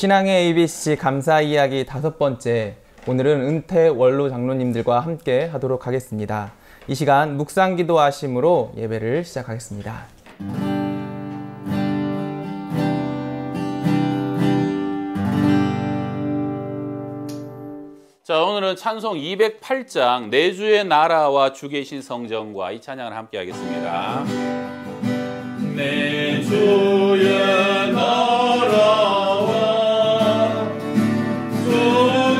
신앙의 ABC 감사 이야기 5번째, 오늘은 은퇴 원로 장로님들과 함께 하도록 하겠습니다. 이 시간 묵상 기도하심으로 예배를 시작하겠습니다. 자, 오늘은 찬송 208장 내 주의 나라와 주 계신 성전과 이 찬양을 함께 하겠습니다. 내 주의 나라와 주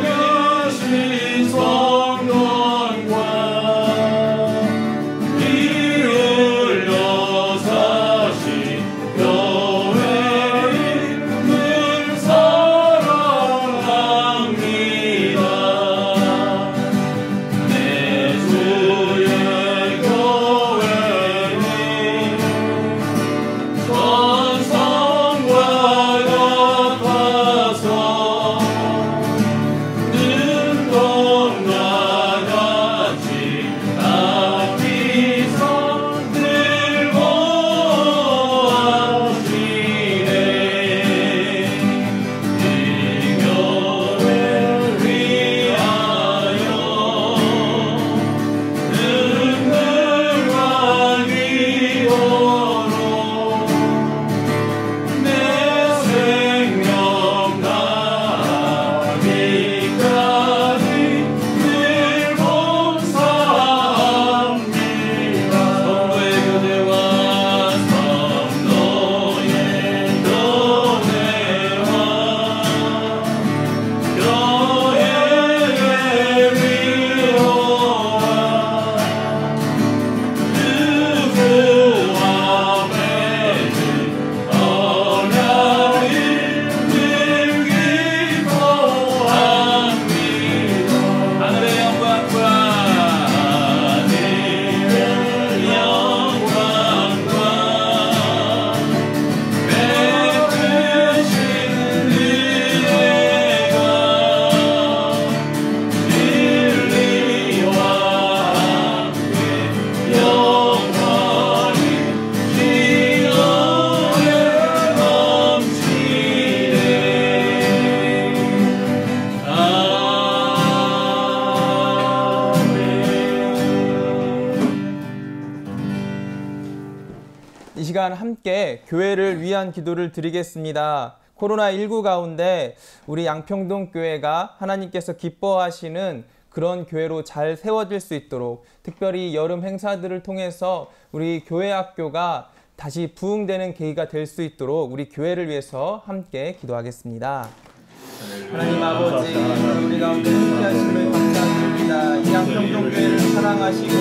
계신 성전과 피 흘려 사신 교회인을 사랑합니다. 내 주의 교회는 천성과 같아서 능동과 같이 낮이서 들고 하시네. 이 교회를 위하여 능력과 기도로 내 생명 다하기까지 늘 봉사합니다. 성도의 교제와 성도의 교회와 교회의 위로와 누구와 맺은 언약을 늘 기도합니다. 하늘의 영광과 맺으신 은혜가 진리와 함께 영원히 기도에 넘치네. 이 시간 함께 교회를 위한 기도를 드리겠습니다. 코로나19 가운데 우리 양평동 교회가 하나님께서 기뻐하시는 그런 교회로 잘 세워질 수 있도록, 특별히 여름 행사들을 통해서 우리 교회 학교가 다시 부흥되는 계기가 될 수 있도록 우리 교회를 위해서 함께 기도하겠습니다. 하나님 아버지, 우리 가운데 함께 하심을 감사드립니다. 이 양평동 교회를 사랑하시고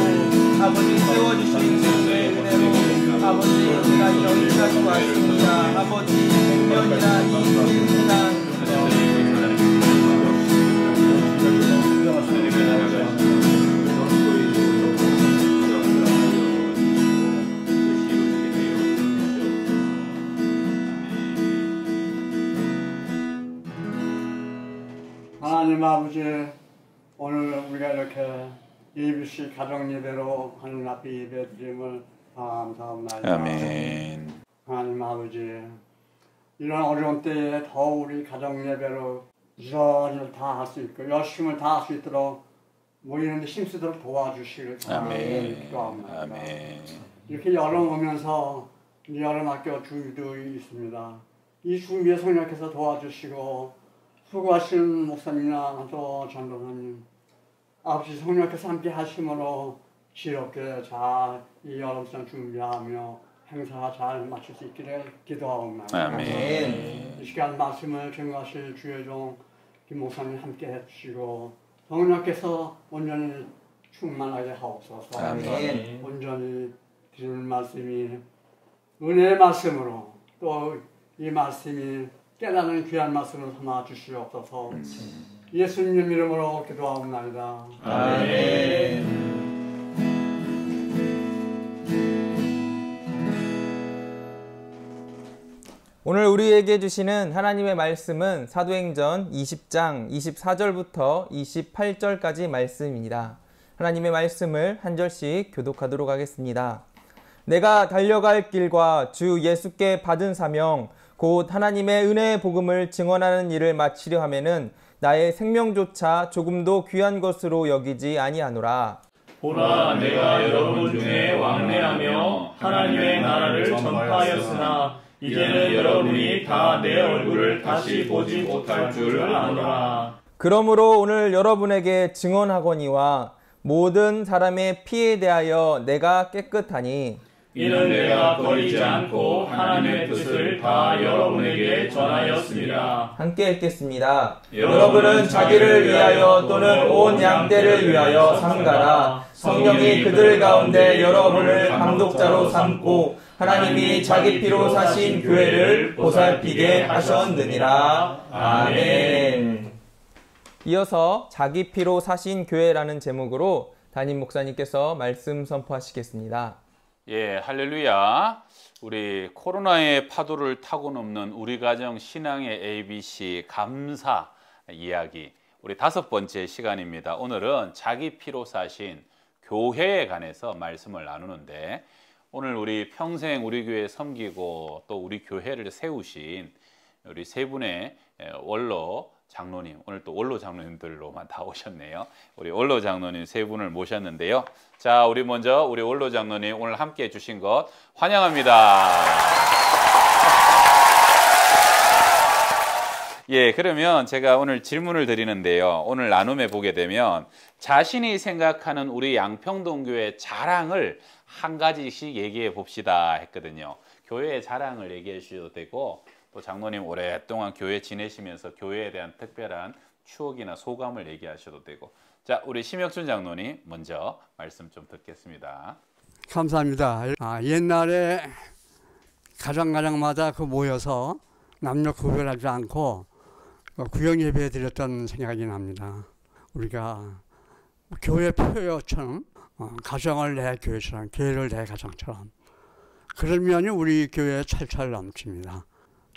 아버지 세워주신 주의 은혜로 아버지 제가 여기까지 왔습니다. 아버지 100년이나 이 시간 하나님 아버지, 오늘 우리가 이렇게 ABC 가정 예배로 하늘 앞에 예배 드림을 감사합니다. 아멘. 하나님 아버지, 이런 어려운 때에 더 우리 가정 예배로 이전을 다 할 수 있고 열심을 다 할 수 있도록 모이는데 힘쓰도록 도와주시길 기도합니다. 아멘. 이렇게 여름 오면서 여름 학교 주일도 있습니다. 이 주위에 성령께서 도와주시고 수고하시는 목사님이나 또 전도사님, 아버지 성령께서 함께 하심으로 지혜롭게 잘 이 여름성 준비하며 행사가 잘 마칠 수 있기를 기도하옵나이다. 아멘. 이 시간 말씀을 증거하실 주의 종 김 목사님 함께 해주시고 성령께서 온전히 충만하게 하옵소서. 아멘. 온전히 드리는 말씀이 은혜의 말씀으로 또 이 말씀이 깨닫는 귀한 말씀을 삼아 주시옵소서. 예수님 이름으로 기도하옵나이다. 아멘. 오늘 우리에게 주시는 하나님의 말씀은 사도행전 20장 24절부터 28절까지 말씀입니다. 하나님의 말씀을 한 절씩 교독하도록 하겠습니다. 내가 달려갈 길과 주 예수께 받은 사명 곧 하나님의 은혜의 복음을 증언하는 일을 마치려 하면은 나의 생명조차 조금도 귀한 것으로 여기지 아니하노라. 보라, 내가 여러분 중에 왕래하며 하나님의 나라를 전파하였으나 이제는 여러분이 다 내 얼굴을 다시 보지 못할 줄 아노라. 그러므로 오늘 여러분에게 증언하거니와 모든 사람의 피에 대하여 내가 깨끗하니 이는 내가 버리지 않고 하나님의 뜻을 다 여러분에게 전하였습니다. 함께 읽겠습니다. 여러분은 자기를 위하여 또는 온 양떼를 위하여 삼가라. 성령이 그들 가운데 여러분을 감독자로 삼고 하나님이 자기 피로 사신 교회를 보살피게 하셨느니라. 아멘. 이어서 자기 피로 사신 교회라는 제목으로 담임 목사님께서 말씀 선포하시겠습니다. 예, 할렐루야. 우리 코로나의 파도를 타고 넘는 우리 가정 신앙의 ABC 감사 이야기, 우리 5번째 시간입니다. 오늘은 자기 피로 사신 교회에 관해서 말씀을 나누는데, 오늘 우리 평생 우리 교회 섬기고 또 우리 교회를 세우신 우리 세 분의 원로 장로님, 오늘 또 원로 장로님들로만 다 오셨네요. 우리 원로 장로님 세 분을 모셨는데요. 자, 우리 먼저 우리 원로 장로님 오늘 함께 해주신 것 환영합니다. 예, 그러면 제가 오늘 질문을 드리는데요. 오늘 나눔에 보게 되면 자신이 생각하는 우리 양평동교회 자랑을 한 가지씩 얘기해 봅시다 했거든요. 교회의 자랑을 얘기해 주셔도 되고, 또 장로님 오랫동안 교회 지내시면서 교회에 대한 특별한 추억이나 소감을 얘기하셔도 되고. 자, 우리 심혁준 장로님 먼저 말씀 좀 듣겠습니다. 감사합니다. 옛날에 가정마다 모여서 남녀 구별하지 않고 구역 예배 드렸던 생각이 납니다. 우리가 교회 표어처럼 가정을 내 교회처럼, 교회를 내 가정처럼, 그런 면이 우리 교회에 철철 넘칩니다.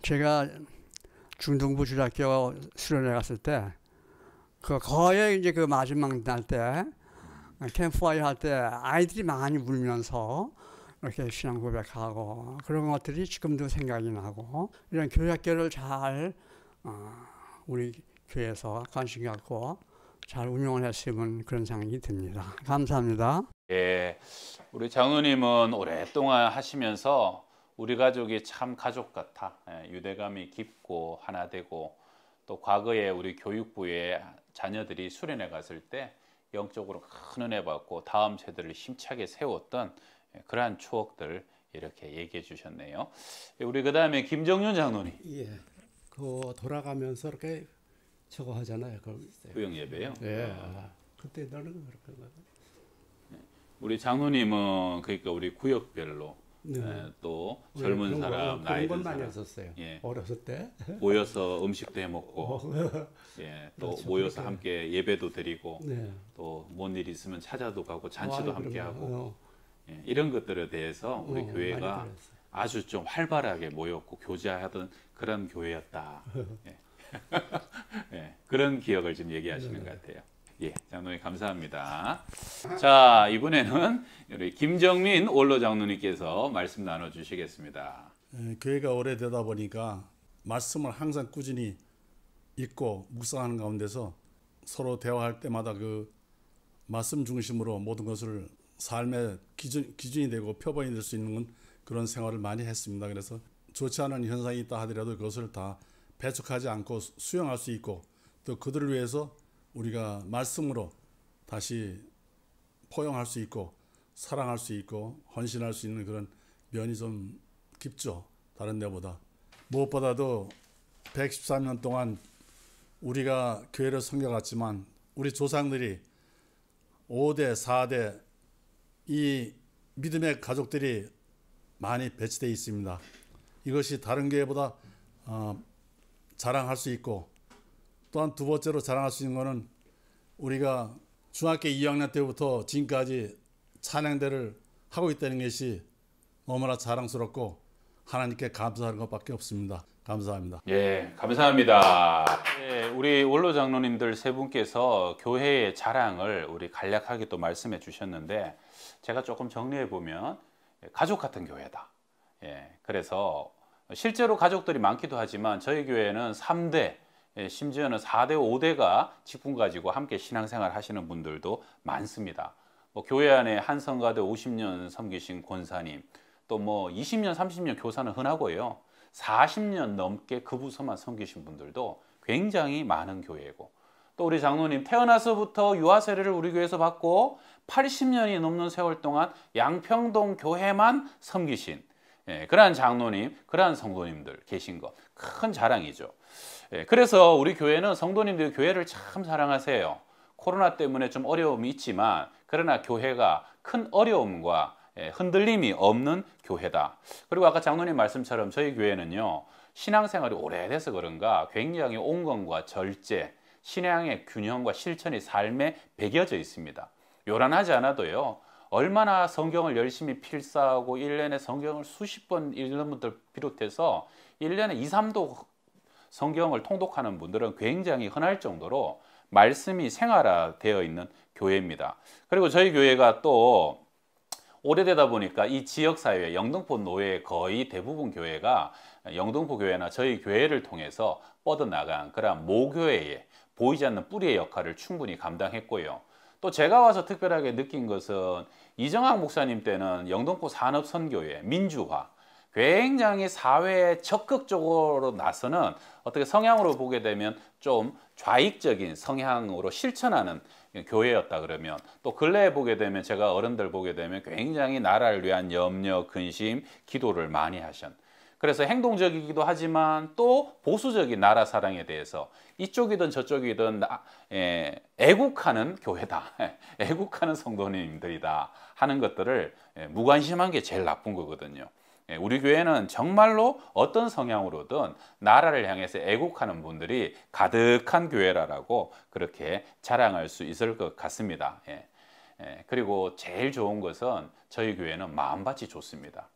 제가 중등부 주일학교 수련회 갔을 때, 거의 이제 그 마지막 날 때, 캠프파이어 할 때 아이들이 많이 울면서 이렇게 신앙 고백하고 그런 것들이 지금도 생각이 나고, 이런 교회학교를 잘 우리 교회에서 관심 갖고 잘 운영을 했으면 그런 생각이 듭니다. 감사합니다. 예, 우리 장로님은 오랫동안 하시면서 우리 가족이 참 가족 같아, 유대감이 깊고 하나 되고, 또 과거에 우리 교육부에 자녀들이 수련회 갔을 때 영적으로 큰 은혜 받고 다음 세대를 힘차게 세웠던 그러한 추억들 이렇게 얘기해 주셨네요. 우리 그 다음에 김정윤 장로님. 예, 그 돌아가면서 이렇게 저거 하잖아요. 구역 예배요. 예, 그때 너는 그렇게. 우리 장로님은 그러니까 우리 구역별로 또 젊은 사람, 나이 든 많이 사람, 했었어요. 예, 어렸을 때 모여서 음식도 해 먹고, 예, 또 그렇죠, 모여서 그렇게. 함께 예배도 드리고, 네. 또 뭔 일 있으면 찾아도 가고 잔치도 함께 그러면, 하고, 예, 이런 것들에 대해서 우리 많이 교회가 들었어요. 아주 좀 활발하게 모였고 교제하던 그런 교회였다. 예. 예, 그런 기억을 지금 얘기하시는 것 같아요. 예, 장로님 감사합니다. 자, 이번에는 우리 김정민 원로 장로님께서 말씀 나눠주시겠습니다. 교회가 오래되다 보니까 말씀을 항상 꾸준히 읽고 묵상하는 가운데서 서로 대화할 때마다 그 말씀 중심으로 모든 것을 삶의 기준이 되고 표본이 될 수 있는 그런 생활을 많이 했습니다. 그래서 좋지 않은 현상이 있다 하더라도 그것을 다 배척하지 않고 수용할 수 있고, 또 그들을 위해서 우리가 말씀으로 다시 포용할 수 있고 사랑할 수 있고 헌신할 수 있는 그런 면이 좀 깊죠. 다른 데보다. 무엇보다도 113년 동안 우리가 교회를 섬겨갔지만 우리 조상들이 5대, 4대 이 믿음의 가족들이 많이 배치되어 있습니다. 이것이 다른 교회보다 자랑할 수 있고, 또한 두 번째로 자랑할 수 있는 것은 우리가 중학교 2학년 때부터 지금까지 찬양대를 하고 있다는 것이 너무나 자랑스럽고 하나님께 감사하는 것밖에 없습니다. 감사합니다. 예, 감사합니다. 예, 우리 원로 장로님들 세 분께서 교회의 자랑을 우리 간략하게 또 말씀해 주셨는데, 제가 조금 정리해 보면 가족 같은 교회다. 예, 그래서 실제로 가족들이 많기도 하지만 저희 교회는 3대, 심지어는 4대, 5대가 직분 가지고 함께 신앙생활 하시는 분들도 많습니다. 교회 안에 한 성가대 50년 섬기신 권사님, 또 20년, 30년 교사는 흔하고요. 40년 넘게 그 부서만 섬기신 분들도 굉장히 많은 교회고, 또 우리 장로님 태어나서부터 유아 세례를 우리 교회에서 받고 80년이 넘는 세월 동안 양평동 교회만 섬기신 그러한 장로님, 그러한 성도님들 계신 것 큰 자랑이죠. 그래서 우리 교회는 성도님들이 교회를 참 사랑하세요. 코로나 때문에 좀 어려움이 있지만 그러나 교회가 큰 어려움과 흔들림이 없는 교회다. 그리고 아까 장로님 말씀처럼 저희 교회는요, 신앙생활이 오래돼서 그런가 굉장히 온건과 절제, 신앙의 균형과 실천이 삶에 배겨져 있습니다. 요란하지 않아도요, 얼마나 성경을 열심히 필사하고 1년에 성경을 수십 번 읽는 분들 비롯해서 1년에 2, 3도 성경을 통독하는 분들은 굉장히 흔할 정도로 말씀이 생활화되어 있는 교회입니다. 그리고 저희 교회가 또 오래되다 보니까 이 지역사회, 영등포 노회의 거의 대부분 교회가 영등포 교회나 저희 교회를 통해서 뻗어나간 그런 모교회의 보이지 않는 뿌리의 역할을 충분히 감당했고요. 또 제가 와서 특별하게 느낀 것은 이정학 목사님 때는 영등포 산업선교회, 민주화, 굉장히 사회에 적극적으로 나서는 어떻게 성향으로 보게 되면 좀 좌익적인 성향으로 실천하는 교회였다 그러면, 또 근래에 보게 되면 제가 어른들 보게 되면 굉장히 나라를 위한 염려, 근심, 기도를 많이 하신, 그래서 행동적이기도 하지만 또 보수적인 나라 사랑에 대해서 이쪽이든 저쪽이든 애국하는 교회다, 애국하는 성도님들이다 하는 것들을 무관심한 게 제일 나쁜 거거든요. 우리 교회는 정말로 어떤 성향으로든 나라를 향해서 애국하는 분들이 가득한 교회라고 그렇게 자랑할 수 있을 것 같습니다. 그리고 제일 좋은 것은 저희 교회는 마음밭이 좋습니다.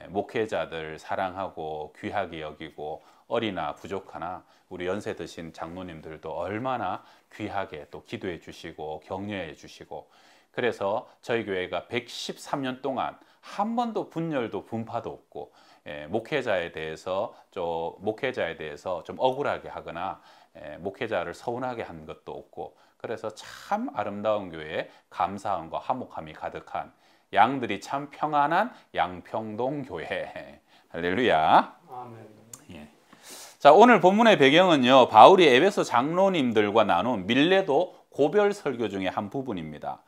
목회자들 사랑하고 귀하게 여기고 어리나 부족하나 우리 연세 드신 장로님들도 얼마나 귀하게 또 기도해 주시고 격려해 주시고, 그래서 저희 교회가 113년 동안 한 번도 분열도 분파도 없고 목회자에 대해서 좀 억울하게 하거나 목회자를 서운하게 한 것도 없고, 그래서 참 아름다운 교회에 감사함과 화목함이 가득한 양들이 참 평안한 양평동 교회. 할렐루야. 아멘. 예. 자, 오늘 본문의 배경은요, 바울이 에베소 장로님들과 나눈 밀레도 고별 설교 중에 한 부분입니다.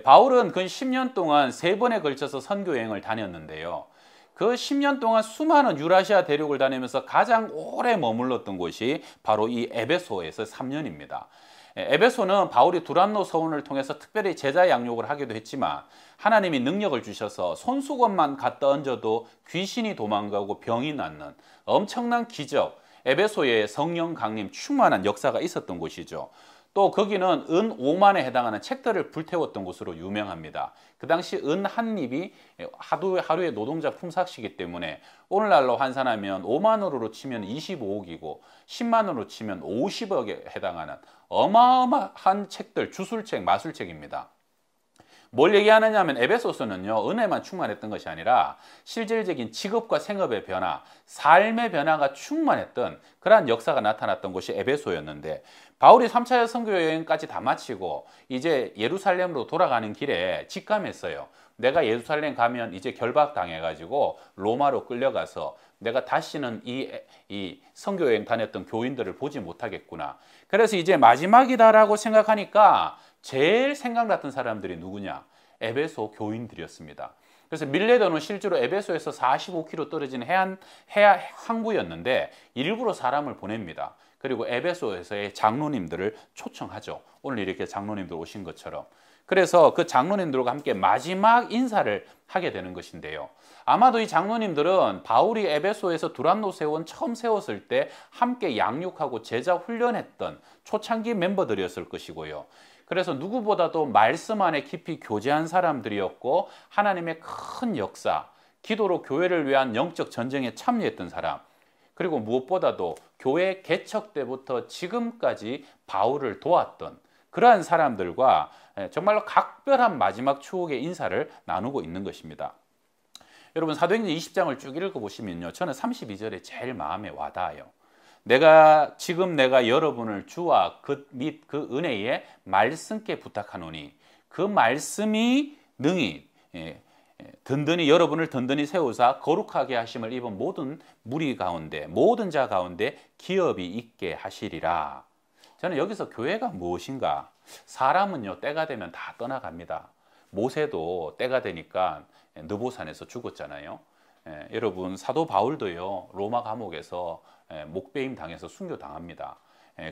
바울은 근 10년 동안 3번에 걸쳐서 선교 여행을 다녔는데요. 그 10년 동안 수많은 유라시아 대륙을 다니면서 가장 오래 머물렀던 곳이 바로 이 에베소에서 3년입니다. 에베소는 바울이 두란노 서원을 통해서 특별히 제자 양육을 하기도 했지만 하나님이 능력을 주셔서 손수건만 갖다 얹어도 귀신이 도망가고 병이 낫는 엄청난 기적, 에베소에 성령 강림 충만한 역사가 있었던 곳이죠. 또 거기는 은 5만에 해당하는 책들을 불태웠던 곳으로 유명합니다. 그 당시 은 한 립이 하루의 노동자 품삯이기 때문에 오늘날로 환산하면 5만으로 치면 25억이고 10만으로 치면 50억에 해당하는 어마어마한 책들, 주술책, 마술책입니다. 뭘 얘기하느냐 하면 에베소서는요, 은혜만 충만했던 것이 아니라 실질적인 직업과 생업의 변화, 삶의 변화가 충만했던 그러한 역사가 나타났던 곳이 에베소였는데, 바울이 3차 선교 여행까지 다 마치고 이제 예루살렘으로 돌아가는 길에 직감했어요. 내가 예루살렘 가면 이제 결박당해가지고 로마로 끌려가서 내가 다시는 이 선교 여행 다녔던 교인들을 보지 못하겠구나. 그래서 이제 마지막이다라고 생각하니까 제일 생각났던 사람들이 누구냐? 에베소 교인들이었습니다. 그래서 밀레도는 실제로 에베소에서 45km 떨어진 항구였는데 일부러 사람을 보냅니다. 그리고 에베소에서의 장로님들을 초청하죠. 오늘 이렇게 장로님들 오신 것처럼. 그래서 그 장로님들과 함께 마지막 인사를 하게 되는 것인데요. 아마도 이 장로님들은 바울이 에베소에서 두란노 세원 처음 세웠을 때 함께 양육하고 제자 훈련했던 초창기 멤버들이었을 것이고요. 그래서 누구보다도 말씀 안에 깊이 교제한 사람들이었고 하나님의 큰 역사, 기도로 교회를 위한 영적 전쟁에 참여했던 사람, 그리고 무엇보다도 교회 개척 때부터 지금까지 바울을 도왔던 그러한 사람들과 정말로 각별한 마지막 추억의 인사를 나누고 있는 것입니다. 여러분 사도행전 20장을 쭉 읽어보시면요, 저는 32절에 제일 마음에 와닿아요. 내가 여러분을 주와 및 그 은혜의 말씀께 부탁하노니 그 말씀이 능히 여러분을 든든히 세우사 거룩하게 하심을 입은 모든 무리 가운데 모든 자 가운데 기업이 있게 하시리라. 저는 여기서 교회가 무엇인가? 사람은요 때가 되면 다 떠나갑니다. 모세도 때가 되니까 느보산에서 죽었잖아요. 여러분 사도 바울도요 로마 감옥에서 목베임 당해서 순교당합니다.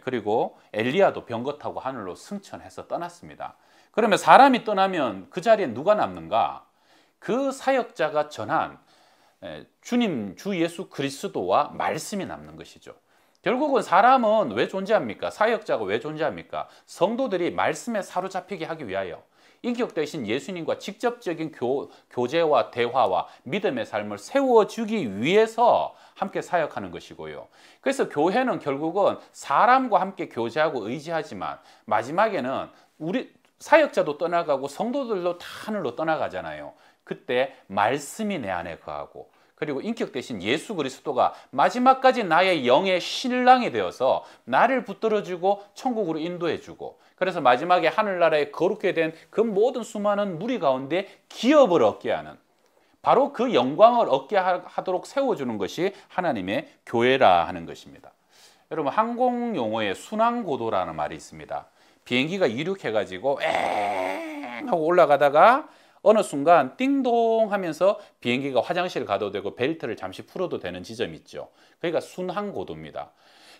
그리고 엘리야도 병거 타고 하늘로 승천해서 떠났습니다. 그러면 사람이 떠나면 그 자리에 누가 남는가? 그 사역자가 전한 주님 주 예수 그리스도와 말씀이 남는 것이죠. 결국은 사람은 왜 존재합니까? 사역자가 왜 존재합니까? 성도들이 말씀에 사로잡히게 하기 위하여 인격 대신 예수님과 직접적인 교제와 대화와 믿음의 삶을 세워주기 위해서 함께 사역하는 것이고요. 그래서 교회는 결국은 사람과 함께 교제하고 의지하지만 마지막에는 우리 사역자도 떠나가고 성도들도 다 하늘로 떠나가잖아요. 그때 말씀이 내 안에 거하고 그리고 인격 대신 예수 그리스도가 마지막까지 나의 영의 신랑이 되어서 나를 붙들어주고 천국으로 인도해주고 그래서 마지막에 하늘나라에 거룩게 된 그 모든 수많은 무리 가운데 기업을 얻게 하는 바로 그 영광을 얻게 하도록 세워주는 것이 하나님의 교회라 하는 것입니다. 여러분 항공 용어에 순항고도라는 말이 있습니다. 비행기가 이륙해가지고 엥 하고 올라가다가 어느 순간 띵동 하면서 비행기가 화장실 가도 되고 벨트를 잠시 풀어도 되는 지점이 있죠. 그러니까 순항고도입니다.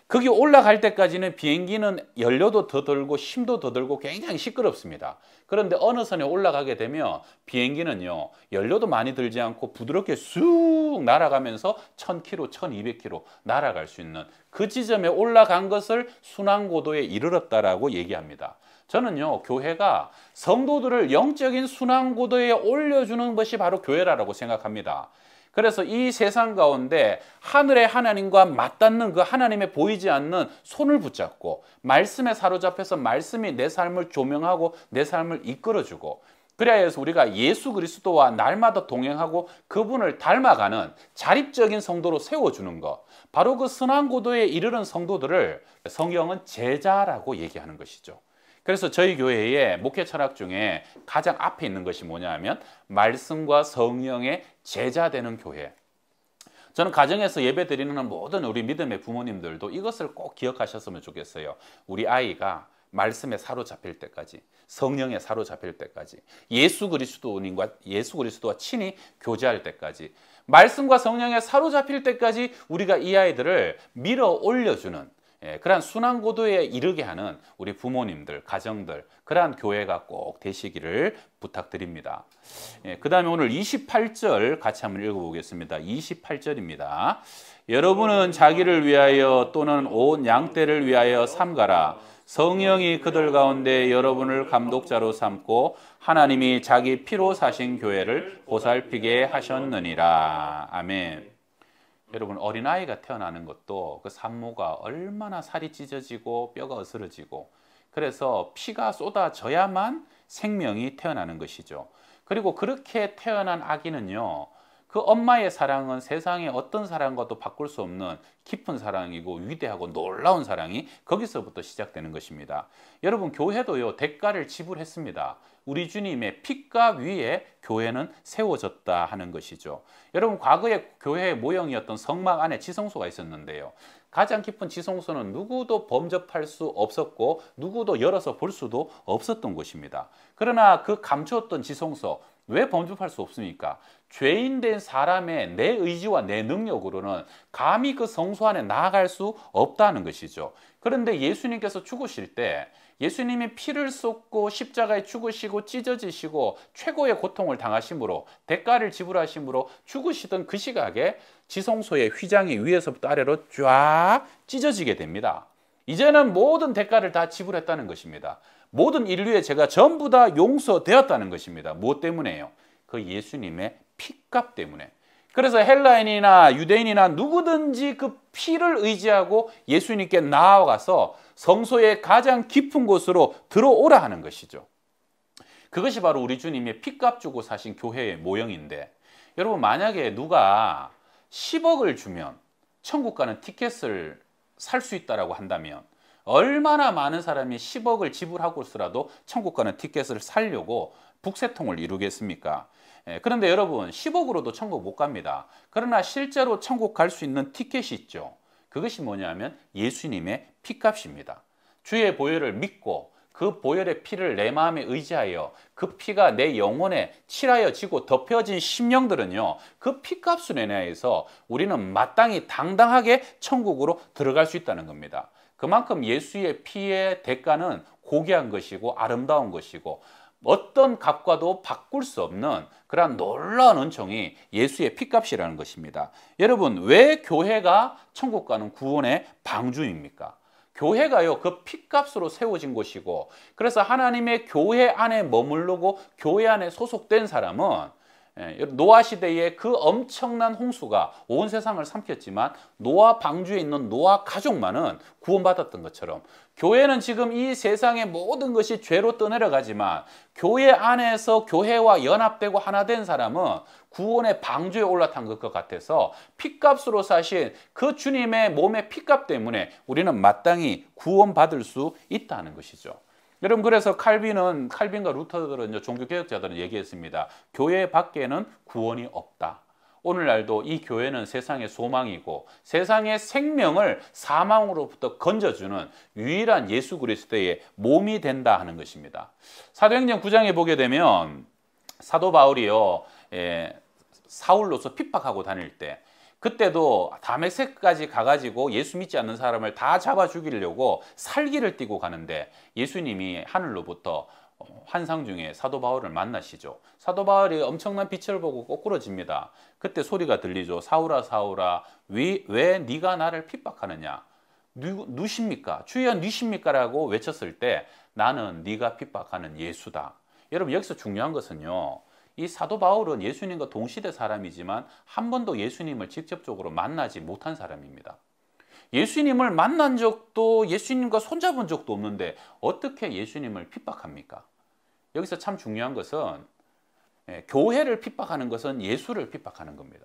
거기 올라갈 때까지는 비행기는 연료도 더 들고 힘도 더 들고 굉장히 시끄럽습니다. 그런데 어느 선에 올라가게 되면 비행기는요 연료도 많이 들지 않고 부드럽게 쑥 날아가면서 1000km, 1200km 날아갈 수 있는 그 지점에 올라간 것을 순항고도에 이르렀다라고 얘기합니다. 저는요 교회가 성도들을 영적인 순항고도에 올려주는 것이 바로 교회라고 생각합니다. 그래서 이 세상 가운데 하늘의 하나님과 맞닿는 그 하나님의 보이지 않는 손을 붙잡고 말씀에 사로잡혀서 말씀이 내 삶을 조명하고 내 삶을 이끌어주고 그래야 해서 우리가 예수 그리스도와 날마다 동행하고 그분을 닮아가는 자립적인 성도로 세워주는 것 바로 그 순환고도에 이르는 성도들을 성경은 제자라고 얘기하는 것이죠. 그래서 저희 교회의 목회 철학 중에 가장 앞에 있는 것이 뭐냐 하면 말씀과 성령의 제자 되는 교회. 저는 가정에서 예배 드리는 모든 우리 믿음의 부모님들도 이것을 꼭 기억하셨으면 좋겠어요. 우리 아이가 말씀에 사로잡힐 때까지 성령에 사로잡힐 때까지 예수 그리스도와 친히 교제할 때까지 말씀과 성령에 사로잡힐 때까지 우리가 이 아이들을 밀어 올려주는 그러한 순환고도에 이르게 하는 우리 부모님들, 가정들 그러한 교회가 꼭 되시기를 부탁드립니다. 그 다음에 오늘 28절 같이 한번 읽어보겠습니다. 28절입니다. 여러분은 자기를 위하여 또는 온 양떼를 위하여 삼가라. 성령이 그들 가운데 여러분을 감독자로 삼고 하나님이 자기 피로 사신 교회를 보살피게 하셨느니라. 아멘. 여러분 어린아이가 태어나는 것도 그 산모가 얼마나 살이 찢어지고 뼈가 으스러지고 그래서 피가 쏟아져야만 생명이 태어나는 것이죠. 그리고 그렇게 태어난 아기는요 그 엄마의 사랑은 세상의 어떤 사랑과도 바꿀 수 없는 깊은 사랑이고 위대하고 놀라운 사랑이 거기서부터 시작되는 것입니다. 여러분 교회도요 대가를 지불했습니다. 우리 주님의 피값 위에 교회는 세워졌다 하는 것이죠. 여러분 과거에 교회의 모형이었던 성막 안에 지성소가 있었는데요. 가장 깊은 지성소는 누구도 범접할 수 없었고 누구도 열어서 볼 수도 없었던 곳입니다. 그러나 그 감추었던 지성소 왜 범접할 수 없습니까? 죄인 된 사람의 내 의지와 내 능력으로는 감히 그 성소 안에 나아갈 수 없다는 것이죠. 그런데 예수님께서 죽으실 때 예수님이 피를 쏟고 십자가에 죽으시고 찢어지시고 최고의 고통을 당하심으로 대가를 지불하심으로 죽으시던 그 시각에 지성소의 휘장이 위에서부터 아래로 쫙 찢어지게 됩니다. 이제는 모든 대가를 다 지불했다는 것입니다. 모든 인류의 죄가 전부 다 용서되었다는 것입니다. 무엇 때문에요? 그 예수님의 피값 때문에. 그래서 헬라인이나 유대인이나 누구든지 그 피를 의지하고 예수님께 나아가서 성소의 가장 깊은 곳으로 들어오라 하는 것이죠. 그것이 바로 우리 주님의 피값 주고 사신 교회의 모형인데 여러분 만약에 누가 10억을 주면 천국 가는 티켓을 살 수 있다라고 한다면 얼마나 많은 사람이 10억을 지불하고서라도 천국 가는 티켓을 사려고 북새통을 이루겠습니까? 그런데 여러분 10억으로도 천국 못 갑니다. 그러나 실제로 천국 갈 수 있는 티켓이 있죠. 그것이 뭐냐면 예수님의 피값입니다. 주의 보혈을 믿고 그 보혈의 피를 내 마음에 의지하여 그 피가 내 영혼에 칠하여지고 덮여진 심령들은요, 그 피값으로 인하여서 우리는 마땅히 당당하게 천국으로 들어갈 수 있다는 겁니다. 그만큼 예수의 피의 대가는 고귀한 것이고 아름다운 것이고 어떤 값과도 바꿀 수 없는 그러한 놀라운 은총이 예수의 피값이라는 것입니다. 여러분, 왜 교회가 천국 가는 구원의 방주입니까? 교회가요, 그 피값으로 세워진 곳이고, 그래서 하나님의 교회 안에 머무르고 교회 안에 소속된 사람은 노아 시대에 그 엄청난 홍수가 온 세상을 삼켰지만 노아 방주에 있는 노아 가족만은 구원받았던 것처럼, 교회는 지금 이 세상의 모든 것이 죄로 떠내려가지만 교회 안에서 교회와 연합되고 하나 된 사람은 구원의 방주에 올라탄 것과 같아서 피값으로 사신 그 주님의 몸의 피값 때문에 우리는 마땅히 구원받을 수 있다는 것이죠. 여러분, 그래서 칼빈과 루터들은, 종교개혁자들은 얘기했습니다. 교회 밖에는 구원이 없다. 오늘날도 이 교회는 세상의 소망이고 세상의 생명을 사망으로부터 건져주는 유일한 예수 그리스도의 몸이 된다 하는 것입니다. 사도행전 9장에 보게 되면 사도 바울이요, 사울로서 핍박하고 다닐 때, 그때도 다메섹까지 가가지고 예수 믿지 않는 사람을 다 잡아 죽이려고 살기를 띠고 가는데 예수님이 하늘로부터 환상 중에 사도 바울을 만나시죠. 사도 바울이 엄청난 빛을 보고 꼬꾸러집니다. 그때 소리가 들리죠. 사울아 사울아, 왜 네가 나를 핍박하느냐? 누십니까? 주여 누십니까? 라고 외쳤을 때 나는 네가 핍박하는 예수다. 여러분, 여기서 중요한 것은요, 이 사도 바울은 예수님과 동시대 사람이지만 한 번도 예수님을 직접적으로 만나지 못한 사람입니다. 예수님을 만난 적도, 예수님과 손잡은 적도 없는데 어떻게 예수님을 핍박합니까? 여기서 참 중요한 것은 교회를 핍박하는 것은 예수를 핍박하는 겁니다.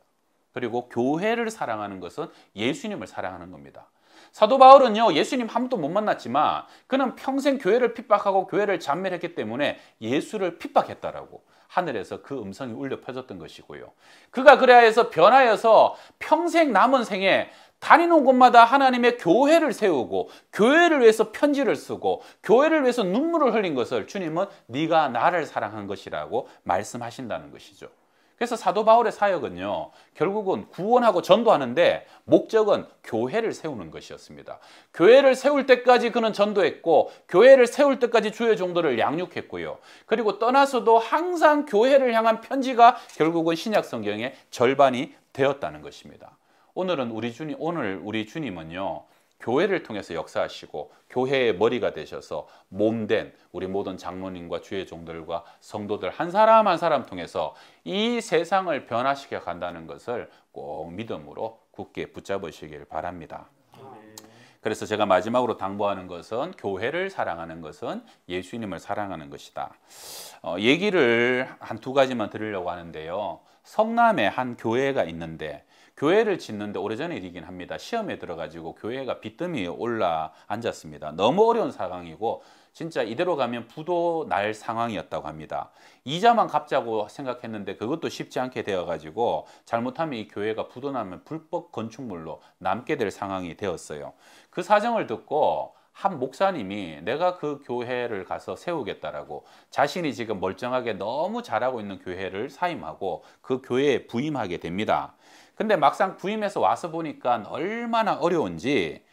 그리고 교회를 사랑하는 것은 예수님을 사랑하는 겁니다. 사도 바울은요, 예수님 한 번도 못 만났지만 그는 평생 교회를 핍박하고 교회를 잔멸했기 때문에 예수를 핍박했다라고 하늘에서 그 음성이 울려 퍼졌던 것이고요. 그가 그래야 해서 변하여서 평생 남은 생에 다니는 곳마다 하나님의 교회를 세우고 교회를 위해서 편지를 쓰고 교회를 위해서 눈물을 흘린 것을 주님은 네가 나를 사랑한 것이라고 말씀하신다는 것이죠. 그래서 사도 바울의 사역은요, 결국은 구원하고 전도하는데 목적은 교회를 세우는 것이었습니다. 교회를 세울 때까지 그는 전도했고 교회를 세울 때까지 주의 종들을 양육했고요. 그리고 떠나서도 항상 교회를 향한 편지가 결국은 신약 성경의 절반이 되었다는 것입니다. 오늘 우리 주님은요, 교회를 통해서 역사하시고 교회의 머리가 되셔서 몸된 우리 모든 장로님과 주의 종들과 성도들 한 사람 한 사람 통해서 이 세상을 변화시켜 간다는 것을 꼭 믿음으로 굳게 붙잡으시길 바랍니다. 그래서 제가 마지막으로 당부하는 것은 교회를 사랑하는 것은 예수님을 사랑하는 것이다. 얘기를 한 두 가지만 드리려고 하는데요. 성남에 한 교회가 있는데 교회를 짓는데 오래전에 일이긴 합니다. 시험에 들어가지고 교회가 빚더미에 올라 앉았습니다. 너무 어려운 상황이고 진짜 이대로 가면 부도 날 상황이었다고 합니다. 이자만 갚자고 생각했는데 그것도 쉽지 않게 되어가지고 잘못하면 이 교회가 부도 나면 불법 건축물로 남게 될 상황이 되었어요. 그 사정을 듣고 한 목사님이 내가 그 교회를 가서 세우겠다라고 자신이 지금 멀쩡하게 너무 잘하고 있는 교회를 사임하고 그 교회에 부임하게 됩니다. 근데 막상 부임해서 와서 보니까 얼마나 어려운지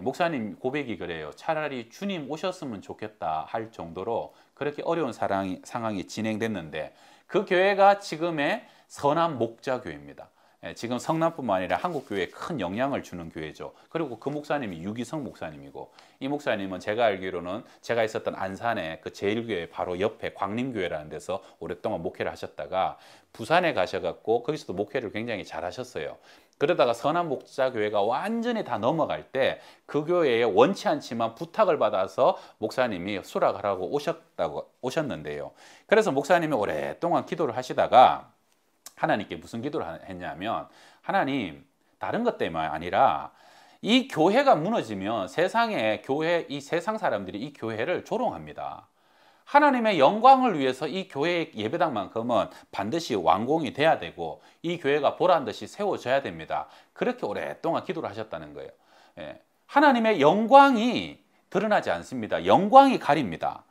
목사님 고백이 그래요. 차라리 주님 오셨으면 좋겠다 할 정도로 그렇게 어려운 상황이 진행됐는데 그 교회가 지금의 선한 목자교회입니다. 지금 성남뿐만 아니라 한국교회에 큰 영향을 주는 교회죠. 그리고 그 목사님이 유기성 목사님이고 이 목사님은 제가 알기로는 제가 있었던 안산의 그 제일교회 바로 옆에 광림교회라는 데서 오랫동안 목회를 하셨다가 부산에 가셔갖고 거기서도 목회를 굉장히 잘 하셨어요. 그러다가 선한 목자교회가 완전히 다 넘어갈 때 그 교회에 원치 않지만 부탁을 받아서 목사님이 수락하라고 오셨는데요. 그래서 목사님이 오랫동안 기도를 하시다가 하나님께 무슨 기도를 했냐면, 하나님, 다른 것 때문이 아니라 이 교회가 무너지면 세상에 이 세상 사람들이 이 교회를 조롱합니다. 하나님의 영광을 위해서 이 교회 예배당만큼은 반드시 완공이 돼야 되고 이 교회가 보란 듯이 세워져야 됩니다. 그렇게 오랫동안 기도를 하셨다는 거예요. 하나님의 영광이 드러나지 않습니다. 영광이 가립니다.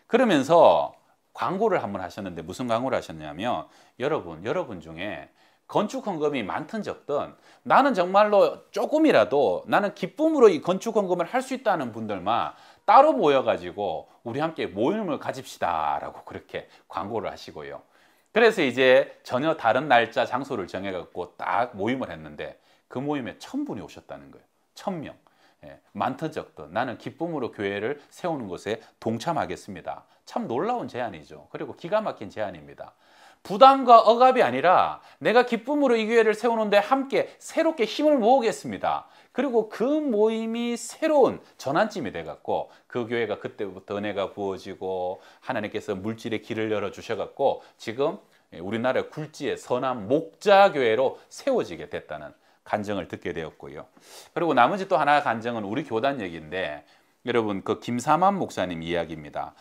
그러면서 광고를 한번 하셨는데 무슨 광고를 하셨냐면, 여러분 중에 건축 헌금이 많든 적든 나는 정말로 조금이라도 나는 기쁨으로 이 건축 헌금을 할 수 있다는 분들만 따로 모여가지고 우리 함께 모임을 가집시다 라고 그렇게 광고를 하시고요. 그래서 이제 전혀 다른 날짜 장소를 정해갖고 딱 모임을 했는데 그 모임에 1000분이 오셨다는 거예요. 1000명. 많든 적든 나는 기쁨으로 교회를 세우는 것에 동참하겠습니다. 참 놀라운 제안이죠. 그리고 기가 막힌 제안입니다. 부담과 억압이 아니라 내가 기쁨으로 이 교회를 세우는데 함께 새롭게 힘을 모으겠습니다. 그리고 그 모임이 새로운 전환점이 돼갖고 그 교회가 그때부터 은혜가 부어지고 하나님께서 물질의 길을 열어주셔갖고 지금 우리나라의 굴지의 선한 목자교회로 세워지게 됐다는 간증을 듣게 되었고요. 그리고 나머지 또 하나 간증은 우리 교단 얘기인데, 여러분 그 김사만 목사님 이야기입니다.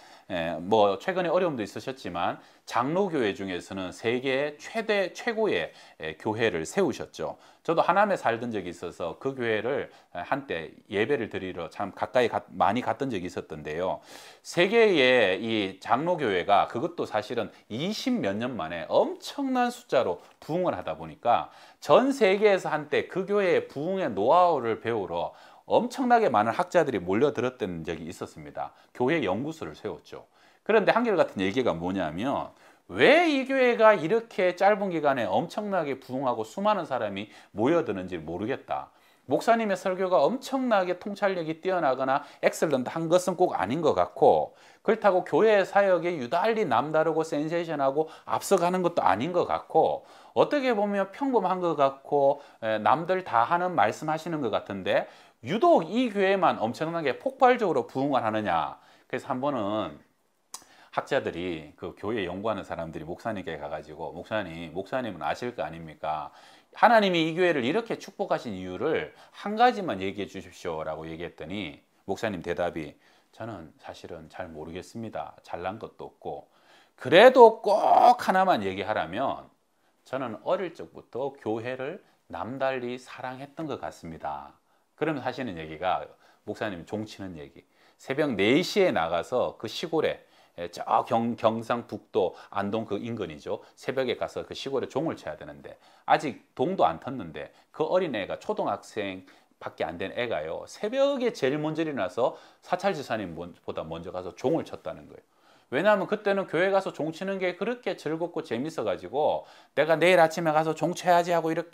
뭐 최근에 어려움도 있으셨지만 장로교회 중에서는 세계 최고의 교회를 세우셨죠. 저도 하남에 살던 적이 있어서 그 교회를 한때 예배를 드리러 참 가까이 많이 갔던 적이 있었던데요. 세계의 이 장로교회가 그것도 사실은 20몇 년 만에 엄청난 숫자로 부흥을 하다 보니까 전 세계에서 한때 그 교회의 부흥의 노하우를 배우러 엄청나게 많은 학자들이 몰려들었던 적이 있었습니다. 교회 연구소를 세웠죠. 그런데 한결같은 얘기가 뭐냐면, 왜 이 교회가 이렇게 짧은 기간에 엄청나게 부흥하고 수많은 사람이 모여드는지 모르겠다. 목사님의 설교가 엄청나게 통찰력이 뛰어나거나 엑셀런트한 것은 꼭 아닌 것 같고, 그렇다고 교회 사역에 유달리 남다르고 센세이션하고 앞서가는 것도 아닌 것 같고, 어떻게 보면 평범한 것 같고 남들 다 하는 말씀하시는 것 같은데 유독 이 교회만 엄청나게 폭발적으로 부흥을 하느냐. 그래서 한 번은 학자들이 그 교회 연구하는 사람들이 목사님께 가가지고, 목사님은 아실 거 아닙니까? 하나님이 이 교회를 이렇게 축복하신 이유를 한 가지만 얘기해 주십시오 라고 얘기했더니 목사님 대답이, 저는 사실은 잘 모르겠습니다. 잘난 것도 없고, 그래도 꼭 하나만 얘기하라면 저는 어릴 적부터 교회를 남달리 사랑했던 것 같습니다. 그러면 하시는 얘기가, 목사님 종치는 얘기, 새벽 4시에 나가서 그 시골에 저 경상북도 안동 그 인근이죠. 새벽에 가서 그 시골에 종을 쳐야 되는데 아직 동도 안 텄는데 그 어린애가 초등학생 밖에 안 된 애가요, 새벽에 제일 먼저 일어나서 사찰지사님보다 먼저 가서 종을 쳤다는 거예요. 왜냐하면 그때는 교회 가서 종 치는 게 그렇게 즐겁고 재밌어 가지고 내가 내일 아침에 가서 종 쳐야지 하고 이렇게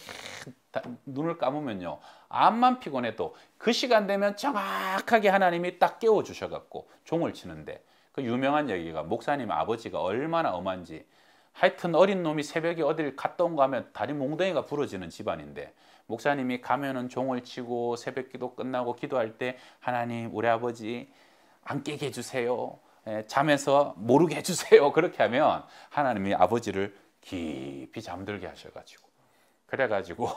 눈을 감으면요, 암만 피곤해도 그 시간 되면 정확하게 하나님이 딱 깨워 주셔 갖고 종을 치는데, 그 유명한 얘기가 목사님 아버지가 얼마나 엄한지, 하여튼 어린 놈이 새벽에 어딜 갔다 온 거 하면 다리 몽둥이가 부러지는 집안인데, 목사님이 가면은 종을 치고 새벽 기도 끝나고 기도할 때 하나님 우리 아버지 안 깨게 해주세요, 잠에서 모르게 해주세요, 그렇게 하면 하나님이 아버지를 깊이 잠들게 하셔가지고, 그래가지고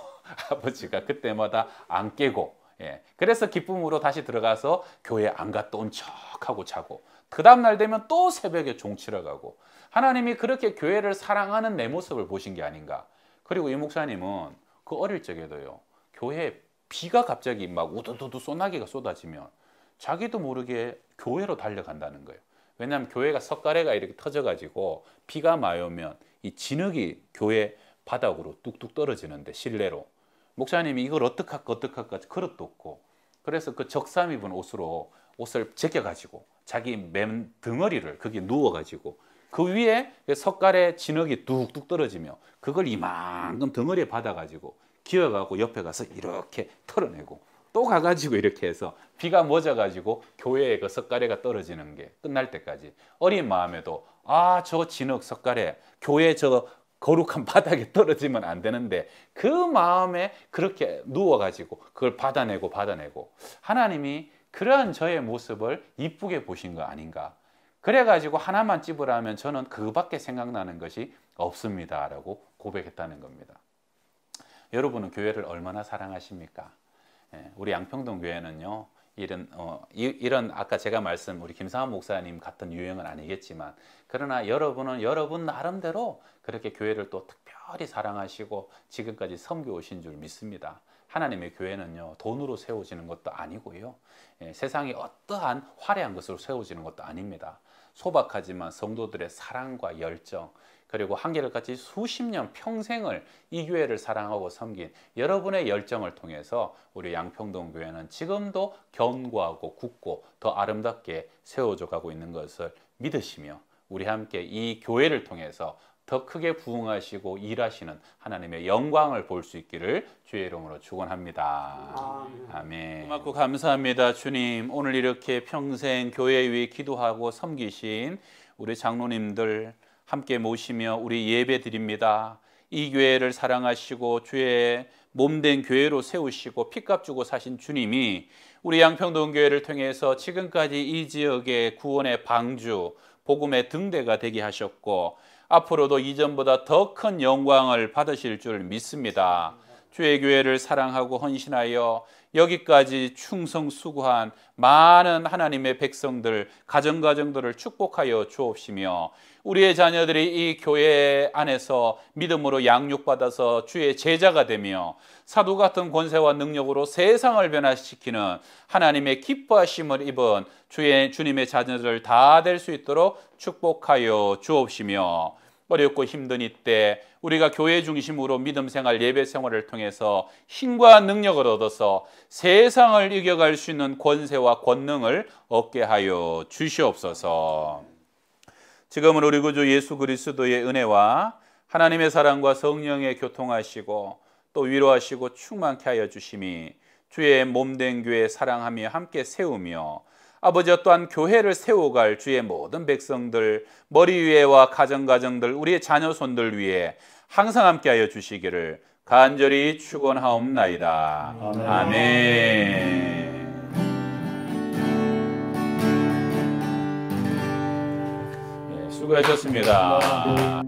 아버지가 그때마다 안 깨고, 그래서 기쁨으로 다시 들어가서 교회 안 갔다 온 척하고 자고, 그 다음날 되면 또 새벽에 종 치러 가고, 하나님이 그렇게 교회를 사랑하는 내 모습을 보신 게 아닌가. 그리고 이 목사님은 그 어릴 적에도요, 교회에 비가 갑자기 막 우두두두 소나기가 쏟아지면 자기도 모르게 교회로 달려간다는 거예요. 왜냐하면 교회가 석가래가 이렇게 터져가지고 비가 많이 오면 이 진흙이 교회 바닥으로 뚝뚝 떨어지는데, 실내로. 목사님이 이걸 어떡할까 그릇도 없고, 그래서 그 적삼 입은 옷을 제껴가지고 자기 맨 덩어리를 거기에 누워가지고 그 위에 석가래 진흙이 뚝뚝 떨어지며 그걸 이만큼 덩어리에 받아가지고 기어가고 옆에 가서 이렇게 털어내고 또 가가지고 이렇게 해서 비가 멎어가지고 교회에 그 석가래가 떨어지는 게 끝날 때까지 어린 마음에도, 저 진흙 석가래 교회 저 거룩한 바닥에 떨어지면 안 되는데, 그 마음에 그렇게 누워가지고 그걸 받아내고 하나님이 그러한 저의 모습을 이쁘게 보신 거 아닌가. 그래가지고 하나만 찝으라면 저는 그밖에 생각나는 것이 없습니다 라고 고백했다는 겁니다. 여러분은 교회를 얼마나 사랑하십니까? 우리 양평동 교회는요, 이런 아까 제가 말씀 우리 김상환 목사님 같은 유형은 아니겠지만, 그러나 여러분은 여러분 나름대로 그렇게 교회를 또 특별히 사랑하시고 지금까지 섬겨 오신 줄 믿습니다. 하나님의 교회는요, 돈으로 세워지는 것도 아니고요, 세상에 어떠한 화려한 것으로 세워지는 것도 아닙니다. 소박하지만 성도들의 사랑과 열정, 그리고 한결같이 수십 년 평생을 이 교회를 사랑하고 섬긴 여러분의 열정을 통해서 우리 양평동 교회는 지금도 견고하고 굳고 더 아름답게 세워져 가고 있는 것을 믿으시며, 우리 함께 이 교회를 통해서 더 크게 부흥하시고 일하시는 하나님의 영광을 볼 수 있기를 주의 이름으로 축원합니다. 아멘. 고맙고 감사합니다. 주님, 오늘 이렇게 평생 교회 위해 기도하고 섬기신 우리 장로님들 함께 모시며 우리 예배 드립니다. 이 교회를 사랑하시고 주의 몸된 교회로 세우시고 피값 주고 사신 주님이 우리 양평동 교회를 통해서 지금까지 이 지역의 구원의 방주, 복음의 등대가 되게 하셨고 앞으로도 이전보다 더 큰 영광을 받으실 줄 믿습니다. 주의 교회를 사랑하고 헌신하여 여기까지 충성 수고한 많은 하나님의 백성들, 가정들을 축복하여 주옵시며, 우리의 자녀들이 이 교회 안에서 믿음으로 양육받아서 주의 제자가 되며 사도 같은 권세와 능력으로 세상을 변화시키는 하나님의 기뻐하심을 입은 주님의 자녀들 다 될 수 있도록 축복하여 주옵시며, 어렵고 힘든 이때 우리가 교회 중심으로 믿음 생활, 예배 생활을 통해서 힘과 능력을 얻어서 세상을 이겨갈 수 있는 권세와 권능을 얻게 하여 주시옵소서. 지금은 우리 구주 예수 그리스도의 은혜와 하나님의 사랑과 성령의 교통하시고 또 위로하시고 충만케 하여 주심이 주의 몸된 교회 사랑하며 함께 세우며 아버지와 또한 교회를 세워갈 주의 모든 백성들, 머리 위에와 가정들, 우리의 자녀손들 위에 항상 함께 하여 주시기를 간절히 축원하옵나이다. 아멘. 수고하셨습니다.